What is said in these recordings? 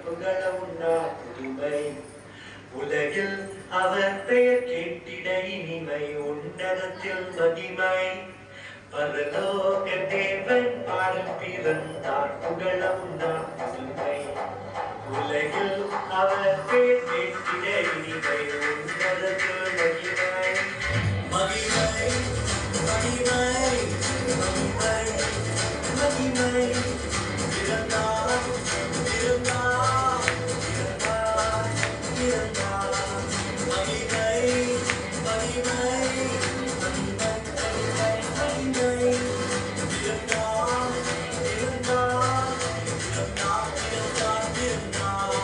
புகழ உண்ணா புதுமை உலகில் அவர் பெயர் கேட்டிட இனிமை உன்னதத்தில் மகிமை பரலோக தேவன் பாடல் பிறந்தார் புகழ உண்ணா புதுமை உலகில் அவர் பெயர் கேட்டிட இனிமை உன்னதத்தில் மகிமை மகிமை மகிமை மகிமை மகிமை பிறந்தார் பிறந்தார் பிறந்தார் பிறந்தார் மகிமை மகிமை மகிமை மகிமை மகிமை பிறந்தார் பிறந்தார் பிறந்தார் பிறந்தார் பிறந்தார்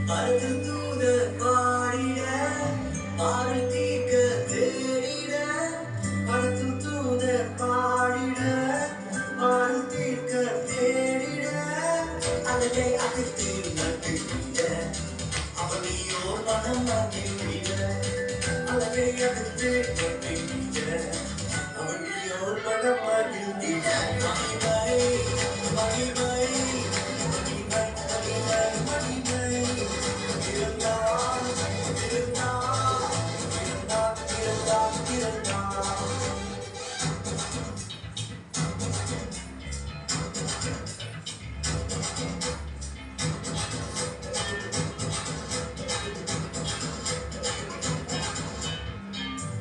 பரது தூதர் பாடிட பாடல் தீர்க்க தேடிட பரது தூதர் பாடிட பாடல் தீர்க்க தேடிட அழகை அகற்றி நட்டுவிட அவனையோர் மனம் மாற்றிவிட அழகை அகற்றி நட்டுவிட அவனையோர் மனம் மாற்றிவிட மகிமை மகிமை மகிமை மகிமை மகிமை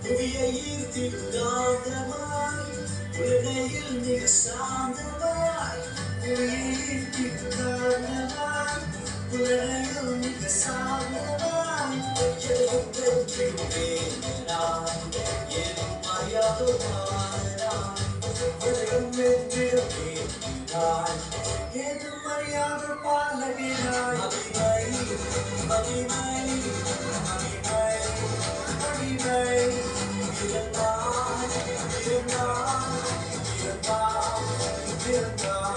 புவியையில் திக்காதமாய் உலகையில் மிக சாந்தமாய் புவியையில் திக்காதமாய் உலகையில் மிக சாந்தமாய் வெற்றி வேண்டாய் எனும் அறியாதோ பாராய் உலகம் வெற்றிட வேண்டாய் எனும் அறியாத பாலகினாய் மகிமை மகிமை மகிமை மகிமை பிறந்தார் பிறந்தார் பிறந்தார் பிறந்தார்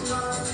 Bye.